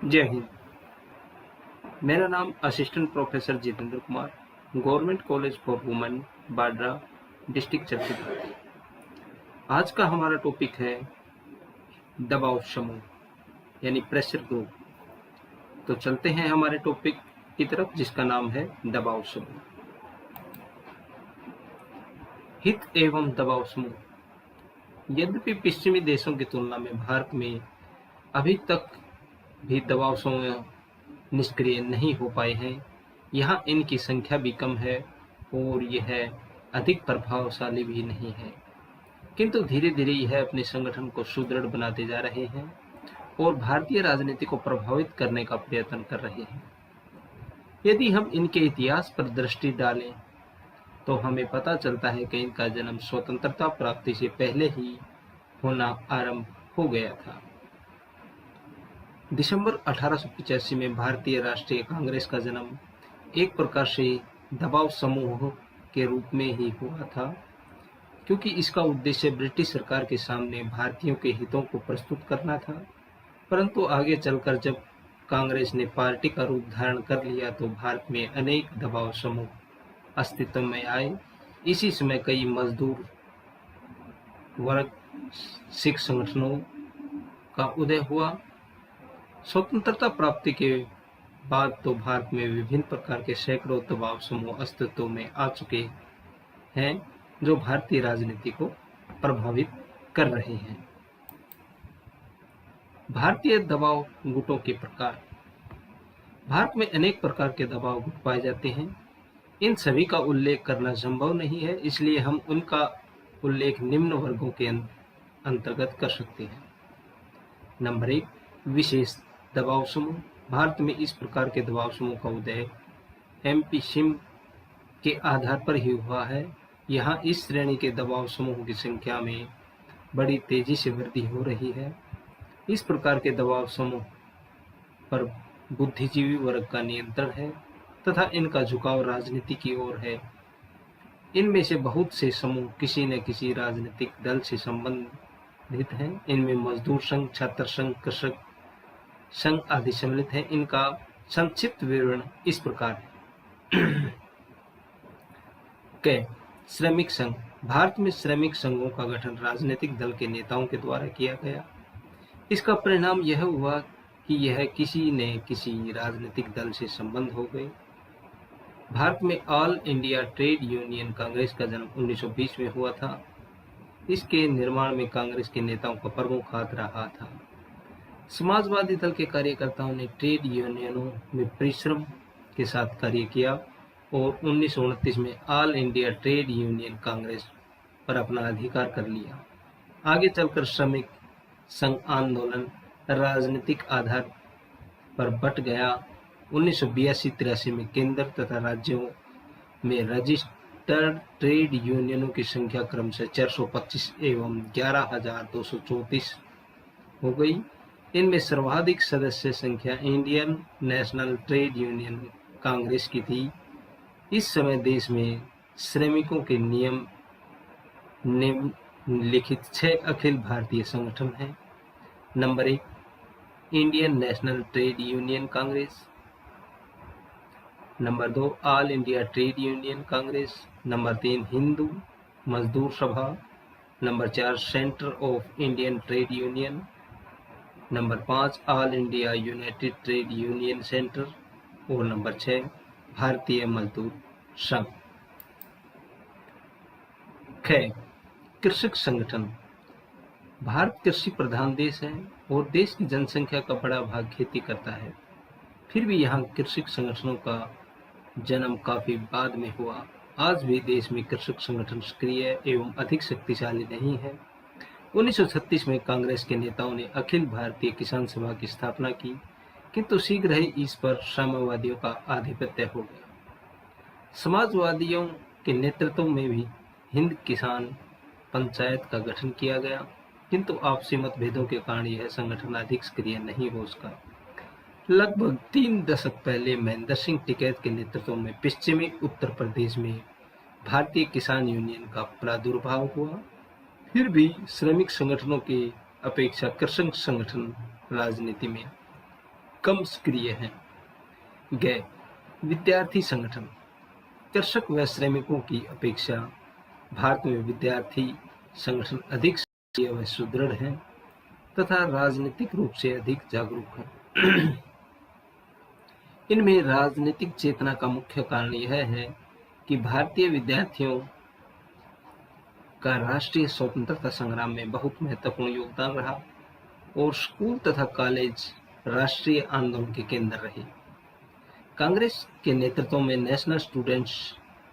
जय हिंद। मेरा नाम assistant professor Jitendra Kumar, government college for women, Vadra, district Chhattisgarh. आज का हमारा टॉपिक है दबाव समूह यानी प्रेशर ग्रुप। तो चलते हैं हमारे टॉपिक की तरफ, जिसका नाम है दबाव समूह। हित एवं दबाव समूह। यद्यपि पश्चिमी देशों की तुलना में भारत में अभी तक भी दबाव समूह निष्क्रिय नहीं हो पाए हैं। यहाँ इनकी संख्या भी कम है और यह अधिक प्रभावशाली भी नहीं है, किंतु धीरे धीरे यह अपने संगठन को सुदृढ़ बनाते जा रहे हैं और भारतीय राजनीति को प्रभावित करने का प्रयत्न कर रहे हैं। यदि हम इनके इतिहास पर दृष्टि डालें तो हमें पता चलता है कि इनका जन्म स्वतंत्रता प्राप्ति से पहले ही होना आरंभ हो गया था। दिसंबर 1885 में भारतीय राष्ट्रीय कांग्रेस का जन्म एक प्रकार से दबाव समूह के रूप में ही हुआ था, क्योंकि इसका उद्देश्य ब्रिटिश सरकार के सामने भारतीयों के हितों को प्रस्तुत करना था। परंतु आगे चलकर जब कांग्रेस ने पार्टी का रूप धारण कर लिया तो भारत में अनेक दबाव समूह अस्तित्व में आए। इसी समय कई मजदूर वर्ग सिख संगठनों का उदय हुआ। स्वतंत्रता प्राप्ति के बाद तो भारत में विभिन्न प्रकार के सैकड़ों दबाव समूह अस्तित्व में आ चुके हैं, जो भारतीय राजनीति को प्रभावित कर रहे हैं। भारतीय दबाव गुटों के प्रकार। भारत में अनेक प्रकार के दबाव गुट पाए जाते हैं। इन सभी का उल्लेख करना संभव नहीं है, इसलिए हम उनका उल्लेख निम्न वर्गों के अंतर्गत कर सकते हैं। नंबर 1, विशेष दबाव समूह। भारत में इस प्रकार के दबाव समूह का उदय एम्पीसिम के आधार पर ही हुआ है। यहाँ इस श्रेणी के दबाव समूह की संख्या में बड़ी तेजी से वृद्धि हो रही है। इस प्रकार के दबाव समूह पर बुद्धिजीवी वर्ग का नियंत्रण है तथा इनका झुकाव राजनीति की ओर है। इनमें से बहुत से समूह किसी न किसी राजनीतिक दल से संबंधित हैं। इनमें मजदूर संघ, छात्र संघ, कृषक संघ आदि सम्मिलित हैं। इनका संक्षिप्त विवरण इस प्रकार है। श्रमिक संघ। भारत में श्रमिक संघों का गठन राजनीतिक दल के नेताओं के द्वारा किया गया। इसका परिणाम यह हुआ कि यह किसी न किसी राजनीतिक दल से संबंध हो गए। भारत में all India trade union Congress का जन्म 1920 में हुआ था। इसके निर्माण में कांग्रेस के नेताओं का प्रमुख हाथ रहा था। समाजवादी दल के कार्यकर्ताओं ने ट्रेड यूनियनों में परिश्रम के साथ कार्य किया और 1929 में all India trade union Congress पर अपना अधिकार कर लिया। आगे चलकर श्रमिक संघ आंदोलन राजनीतिक आधार पर बट गया। 1982-83 में केंद्र तथा राज्यों में रजिस्टर्ड ट्रेड यूनियनों की संख्या क्रमशः 425 एवं 11,234 हो गई। इनमें सर्वाधिक सदस्य संख्या Indian national trade union Congress की थी। इस समय देश में श्रमिकों के नियम निम्नलिखित 6 अखिल भारतीय संगठन हैं। Number 1, Indian national trade union Congress. Number 2, all India trade union Congress. Number 3, Hindu मजदूर सभा। Number 4, centre of Indian trade union. Number 5, all India United trade union centre. और नंबर 6, भारतीय मजदूर संघ। कृषक संगठन। भारत कृषि प्रधान देश है और देश की जनसंख्या का बड़ा भाग खेती करता है। फिर भी यहाँ कृषक संगठनों का जन्म काफी बाद में हुआ। आज भी देश में कृषक संगठन सक्रिय एवं अधिक शक्तिशाली नहीं है। 1936 में कांग्रेस के नेताओं ने अखिल भारतीय किसान सभा की स्थापना की, किंतु शीघ्र ही इस पर साम्यवादियों का आधिपत्य हो गया। समाजवादियों के नेतृत्व में भी हिंद किसान पंचायत का गठन किया गया, किंतु आपसी मतभेदों के कारण यह संगठन अधिक सक्रिय नहीं हो सका। लगभग 3 दशक पहले महेंद्र सिंह टिकैत के नेतृत्व में पश्चिमी उत्तर प्रदेश में भारतीय किसान यूनियन का प्रादुर्भाव हुआ। फिर भी श्रमिक संगठनों की अपेक्षा कृषक संगठन राजनीति में कम सक्रिय हैं। ग विद्यार्थी संगठन। कृषक व श्रमिकों की अपेक्षा भारत में विद्यार्थी संगठन अधिक सक्रिय व सुदृढ़ हैं तथा राजनीतिक रूप से अधिक जागरूक हैं। इनमें राजनीतिक चेतना का मुख्य कारण यह है कि भारतीय विद्यार्थियों का राष्ट्रीय स्वतंत्रता संग्राम में बहुत महत्वपूर्ण योगदान रहा और स्कूल तथा कॉलेज राष्ट्रीय आंदोलन के केंद्र रहे। कांग्रेस के नेतृत्व में national students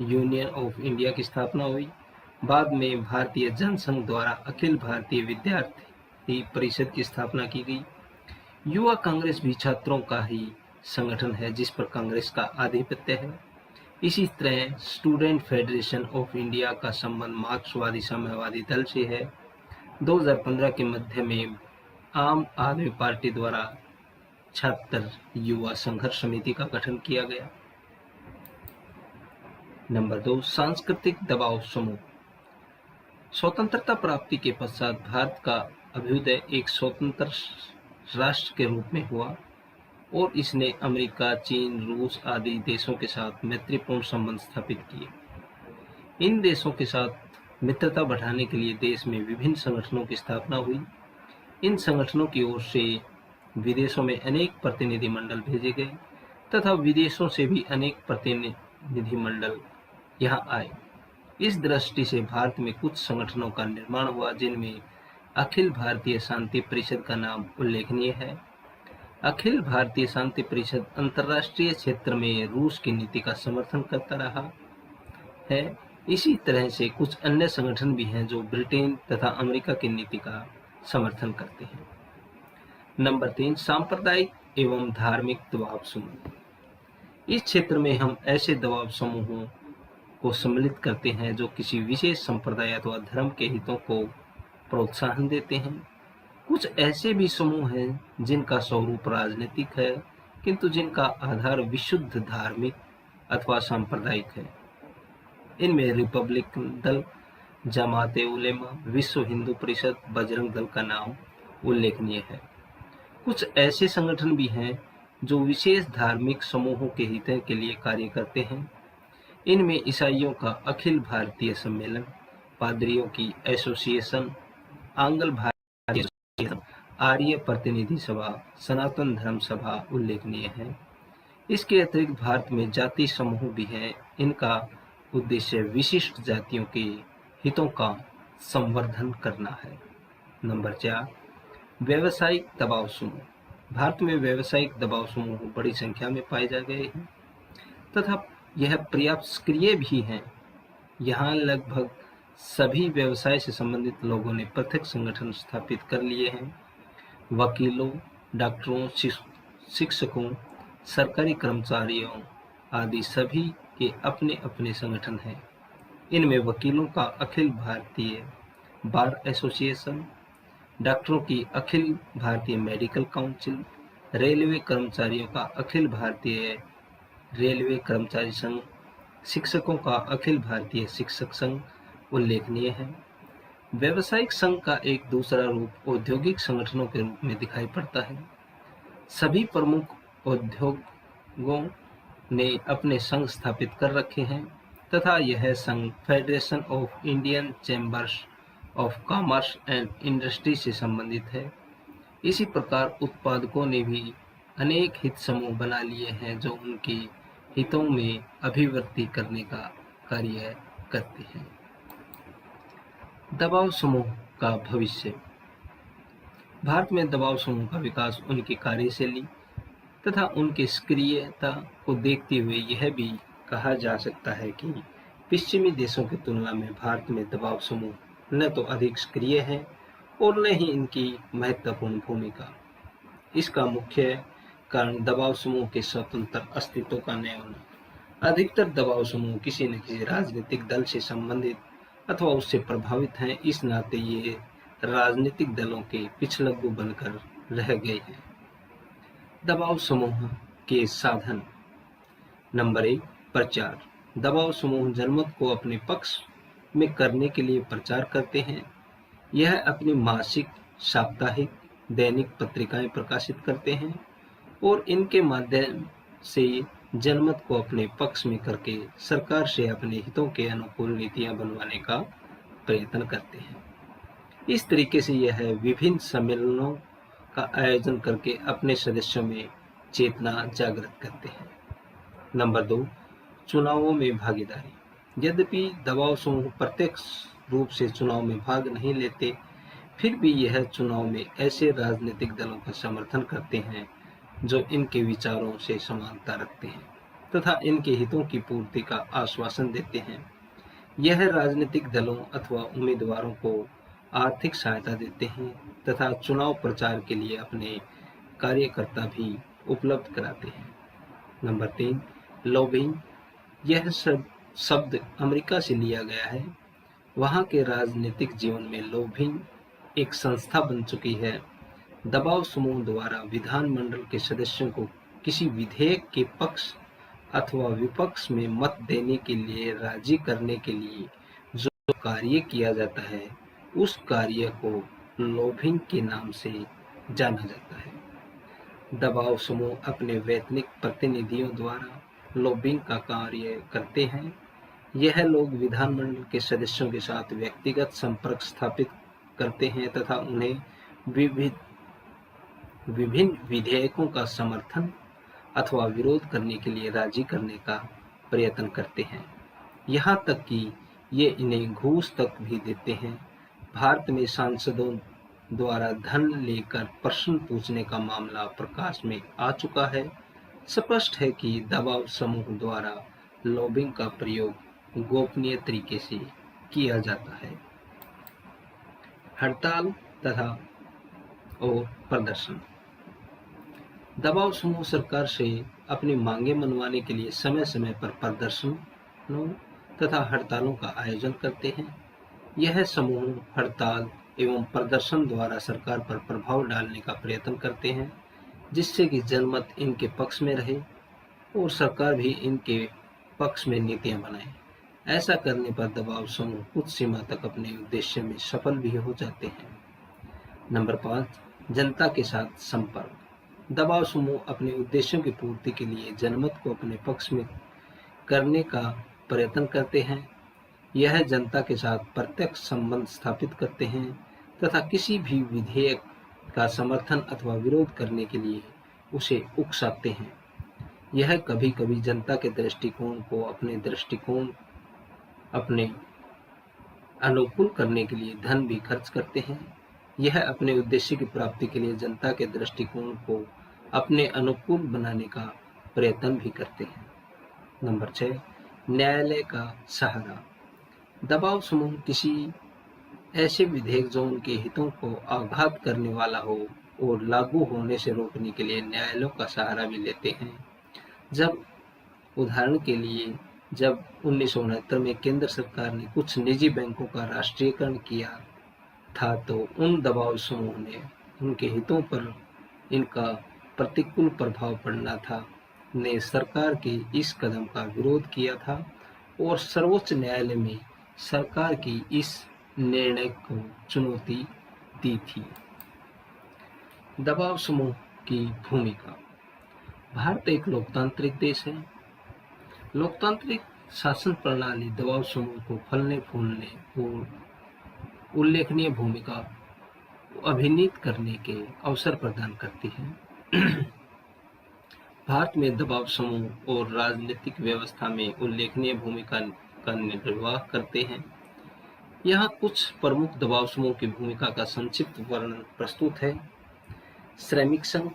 union of India की स्थापना हुई। बाद में भारतीय जनसंघ द्वारा अखिल भारतीय विद्यार्थी परिषद की स्थापना की गई। युवा कांग्रेस भी छात्रों का ही संगठन है जिस पर कांग्रेस का आधिपत्य है। इसी तरह स्टूडेंट फेडरेशन ऑफ इंडिया का संबंध मार्क्सवादी साम्यवादी दल से है। 2015 के मध्य में आम आदमी पार्टी द्वारा छात्र युवा संघर्ष समिति का गठन किया गया। नंबर 2, सांस्कृतिक दबाव समूह। स्वतंत्रता प्राप्ति के पश्चात भारत का अभ्युदय एक स्वतंत्र राष्ट्र के रूप में हुआ और इसने अमेरिका, चीन, रूस आदि देशों के साथ मैत्रीपूर्ण संबंध स्थापित किए। इन देशों के साथ मित्रता बढ़ाने के लिए देश में विभिन्न संगठनों की स्थापना हुई। इन संगठनों की ओर से विदेशों में अनेक प्रतिनिधिमंडल भेजे गए तथा विदेशों से भी अनेक प्रतिनिधिमंडल यहाँ आए। इस दृष्टि से भारत में कुछ संगठनों का निर्माण हुआ जिनमें अखिल भारतीय शांति परिषद का नाम उल्लेखनीय है। अखिल भारतीय शांति परिषद अंतर्राष्ट्रीय क्षेत्र में रूस की नीति का समर्थन करता रहा है। इसी तरह से कुछ अन्य संगठन भी हैं जो ब्रिटेन तथा अमेरिका की नीति का समर्थन करते हैं। नंबर 3, सांप्रदायिक एवं धार्मिक दबाव समूह। इस क्षेत्र में हम ऐसे दबाव समूहों को सम्मिलित करते हैं जो किसी विशेष संप्रदाय अथवा धर्म के हितों को प्रोत्साहन देते हैं। कुछ ऐसे भी समूह हैं जिनका स्वरूप राजनीतिक है किंतु जिनका आधार विशुद्ध धार्मिक अथवा सांप्रदायिक है। इनमें रिपब्लिकन दल, जमाते उलेमा, विश्व हिंदू परिषद, बजरंग दल का नाम उल्लेखनीय है। कुछ ऐसे संगठन भी हैं जो विशेष धार्मिक समूहों के हितों के लिए कार्य करते हैं। इनमें ईसाइयों का अखिल भारतीय सम्मेलन, पादरियों की एसोसिएशन, आंग्ल भारतीय एसोसिएशन, आर्य प्रतिनिधि सभा, सनातन धर्म सभा उल्लेखनीय है। इसके अतिरिक्त भारत में जाति समूह भी हैं। इनका उद्देश्य विशिष्ट जातियों के हितों का संवर्धन करना है। नंबर 4, व्यावसायिक दबाव समूह। भारत में व्यावसायिक दबाव समूह बड़ी संख्या में पाए जा गए हैं तथा यह पर्याप्त सक्रिय भी हैं। यहाँ लगभग सभी व्यवसाय से संबंधित लोगों ने पृथक संगठन स्थापित कर लिए हैं। वकीलों, डॉक्टरों, शिक्षकों, सरकारी कर्मचारियों आदि सभी के अपने अपने संगठन हैं। इनमें वकीलों का अखिल भारतीय बार एसोसिएशन, डॉक्टरों की Akhil Bharatiya medical council, railway कर्मचारियों का अखिल भारतीय रेलवे कर्मचारी संघ, शिक्षकों का अखिल भारतीय शिक्षक संघ उल्लेखनीय है। व्यावसायिक संघ का एक दूसरा रूप औद्योगिक संगठनों के रूप में दिखाई पड़ता है। सभी प्रमुख उद्योगों ने अपने संघ स्थापित कर रखे हैं तथा यह संघ federation of Indian chambers of commerce and industry से संबंधित है। इसी प्रकार उत्पादकों ने भी अनेक हित समूह बना लिए हैं जो उनके हितों में अभिव्यक्ति करने का कार्य करते हैं। दबाव समूह का भविष्य। भारत में दबाव समूह का विकास उनकी कार्यशैली तथा उनकी सक्रियता को देखते हुए यह भी कहा जा सकता है कि पश्चिमी देशों की तुलना में भारत में दबाव समूह न तो अधिक सक्रिय है और न ही इनकी महत्वपूर्ण भूमिका। इसका मुख्य कारण दबाव समूह के स्वतंत्र अस्तित्व का न होना। अधिकतर दबाव समूह किसी न किसी राजनीतिक दल से संबंधित अथवा उससे प्रभावित हैं। इस नाते ये राजनीतिक दलों के पिछलग्गू बनकर रह गए हैं। दबाव समूह के साधन। नंबर 1, प्रचार। दबाव समूह जनमत को अपने पक्ष में करने के लिए प्रचार करते हैं। यह अपनी मासिक, साप्ताहिक, दैनिक पत्रिकाएं प्रकाशित करते हैं और इनके माध्यम से जनमत को अपने पक्ष में करके सरकार से अपने हितों के अनुकूल नीतियां बनवाने का प्रयत्न करते हैं। इस तरीके से यह विभिन्न सम्मेलनों का आयोजन करके अपने सदस्यों में चेतना जागृत करते हैं। नंबर 2, चुनावों में भागीदारी। यद्यपि दबाव समूह प्रत्यक्ष रूप से चुनाव में भाग नहीं लेते, फिर भी यह चुनाव में ऐसे राजनीतिक दलों का समर्थन करते हैं जो इनके विचारों से समानता रखते हैं तथा इनके हितों की पूर्ति का आश्वासन देते हैं। यह राजनीतिक दलों अथवा उम्मीदवारों को आर्थिक सहायता देते हैं तथा चुनाव प्रचार के लिए अपने कार्यकर्ता भी उपलब्ध कराते हैं। Number 3, lobbying. यह शब्द अमेरिका से लिया गया है। वहाँ के राजनीतिक जीवन में लॉबिंग एक संस्था बन चुकी है। दबाव समूह द्वारा विधानमंडल के सदस्यों को किसी विधेयक के पक्ष अथवा विपक्ष में मत देने के लिए राजी करने के लिए जो कार्य किया जाता है, उस कार्य को लॉबिंग के नाम से जाना जाता है। दबाव समूह अपने वैतनिक प्रतिनिधियों द्वारा लॉबिंग का कार्य करते हैं। यह लोग विधानमंडल के सदस्यों के साथ व्यक्तिगत संपर्क स्थापित करते हैं तथा उन्हें विभिन्न विधेयकों का समर्थन अथवा विरोध करने के लिए राजी करने का प्रयत्न करते हैं। यहाँ तक कि ये इन्हें घूस तक भी देते हैं। भारत में सांसदों द्वारा धन लेकर प्रश्न पूछने का मामला प्रकाश में आ चुका है। स्पष्ट है कि दबाव समूह द्वारा लॉबिंग का प्रयोग गोपनीय तरीके से किया जाता है। हड़ताल तथा और प्रदर्शन। दबाव समूह सरकार से अपनी मांगे मनवाने के लिए समय समय पर प्रदर्शनों तथा हड़तालों का आयोजन करते हैं। यह समूह हड़ताल एवं प्रदर्शन द्वारा सरकार पर प्रभाव डालने का प्रयत्न करते हैं, जिससे कि जनमत इनके पक्ष में रहे और सरकार भी इनके पक्ष में नीतियां बनाए। ऐसा करने पर दबाव समूह कुछ सीमा तक अपने उद्देश्य में सफल भी हो जाते हैं। नंबर 5, जनता के साथ संपर्क। दबाव समूह अपने उद्देश्यों की पूर्ति के लिए जनमत को अपने पक्ष में करने का प्रयत्न करते हैं। यह जनता के साथ प्रत्यक्ष संबंध स्थापित करते हैं तथा किसी भी विधेयक का समर्थन अथवा विरोध करने के लिए उसे उकसाते हैं। यह कभी कभी जनता के दृष्टिकोण को अपने अनुकूल करने के लिए धन भी खर्च करते हैं। यह अपने उद्देश्य की प्राप्ति के लिए जनता के दृष्टिकोण को अपने अनुकूल बनाने का प्रयत्न भी करते हैं। नंबर 6, न्यायालय का सहारा। दबाव समूह किसी ऐसे विधेयक जो उनके हितों को आघात करने वाला हो और लागू होने से रोकने के लिए न्यायालयों का सहारा भी लेते हैं। जब उदाहरण के लिए जब 1969 में केंद्र सरकार ने कुछ निजी बैंकों का राष्ट्रीयकरण किया था, तो उन दबाव समूह ने उनके हितों पर इनका प्रतिकूल प्रभाव पड़ना था ने सरकार के इस कदम का विरोध किया था और सर्वोच्च न्यायालय में सरकार की इस निर्णय को चुनौती दी थी। दबाव समूह की भूमिका। भारत एक लोकतांत्रिक देश है। लोकतांत्रिक शासन प्रणाली दबाव समूह को फलने फूलने और उल्लेखनीय भूमिका अभिनीत करने के अवसर प्रदान करती है। भारत में दबाव समूह और राजनीतिक व्यवस्था में उल्लेखनीय भूमिका का निर्वाह करते हैं। यहाँ कुछ प्रमुख दबाव समूह की भूमिका का संक्षिप्त वर्णन प्रस्तुत है। श्रमिक संघ।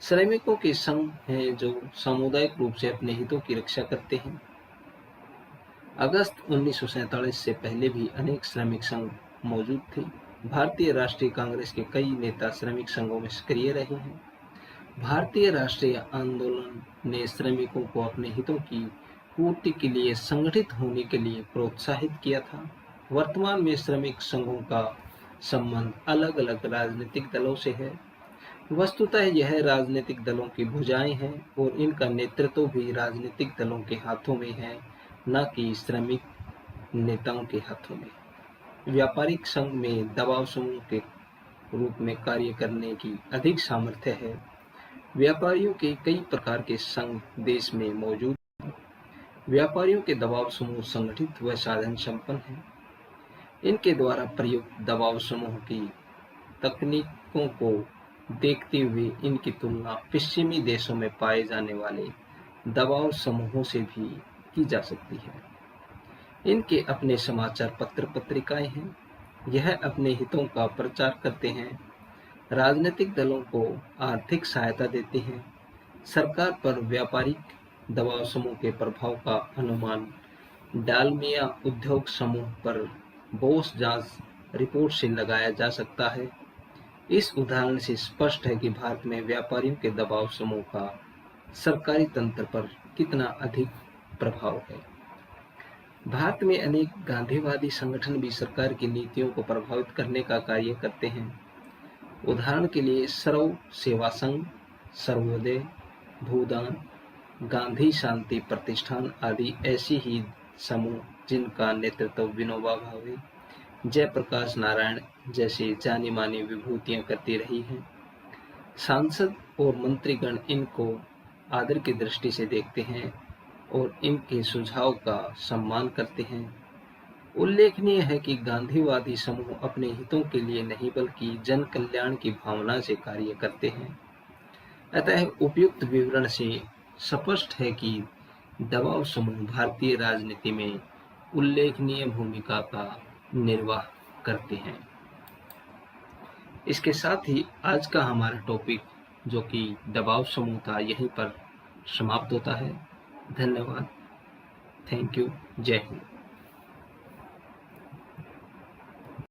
श्रमिकों के संघ हैं जो सामुदायिक रूप से अपने हितों की रक्षा करते हैं। अगस्त 1947 से पहले भी अनेक श्रमिक संघ मौजूद थे। भारतीय राष्ट्रीय कांग्रेस के कई नेता श्रमिक संघों में सक्रिय रहे हैं। भारतीय राष्ट्रीय आंदोलन ने श्रमिकों को अपने हितों की पूर्ति के लिए संगठित होने के लिए प्रोत्साहित किया था। वर्तमान में श्रमिक संघों का संबंध अलग अलग राजनीतिक दलों से है। वस्तुतः यह राजनीतिक दलों की भुजाएं हैं और इनका नेतृत्व भी राजनीतिक दलों के हाथों में है, न कि श्रमिक नेताओं के हाथों में। व्यापारिक संघ में दबाव समूह के रूप में कार्य करने की अधिक सामर्थ्य है। व्यापारियों के कई प्रकार के संघ देश में मौजूद हैं। व्यापारियों के दबाव समूह संगठित व साधन संपन्न हैं। इनके द्वारा प्रयुक्त दबाव समूह की तकनीकों को देखते हुए इनकी तुलना पश्चिमी देशों में पाए जाने वाले दबाव समूहों से भी की जा सकती है। इनके अपने समाचार पत्र पत्रिकाएं हैं। यह अपने हितों का प्रचार करते हैं, राजनीतिक दलों को आर्थिक सहायता देते हैं, सरकार पर व्यापारिक दबाव समूह के प्रभाव का अनुमान डालमिया उद्योग समूह पर बोस जांच रिपोर्ट से लगाया जा सकता है। इस उदाहरण से स्पष्ट है कि भारत में व्यापारियों के दबाव समूह का सरकारी तंत्र पर कितना अधिक प्रभाव है। भारत में अनेक गांधीवादी संगठन भी सरकार की नीतियों को प्रभावित करने का कार्य करते हैं। उदाहरण के लिए सर्व सेवा संघ, सर्वोदय, भूदान, गांधी शांति प्रतिष्ठान आदि ऐसी ही समूह जिनका नेतृत्व विनोबा भावे, जयप्रकाश नारायण जैसे जानी मानी विभूतियां करती रही हैं। सांसद और मंत्रीगण इनको आदर की दृष्टि से देखते हैं और इनके सुझाव का सम्मान करते हैं। उल्लेखनीय है कि गांधीवादी समूह अपने हितों के लिए नहीं बल्कि जन कल्याण की भावना से कार्य करते हैं। अतः उपयुक्त विवरण से स्पष्ट है कि दबाव समूह भारतीय राजनीति में उल्लेखनीय भूमिका का निर्वाह करते हैं। इसके साथ ही आज का हमारा टॉपिक जो कि दबाव समूह था यहीं पर समाप्त होता है। धन्यवाद। Thank you. जय हिंद।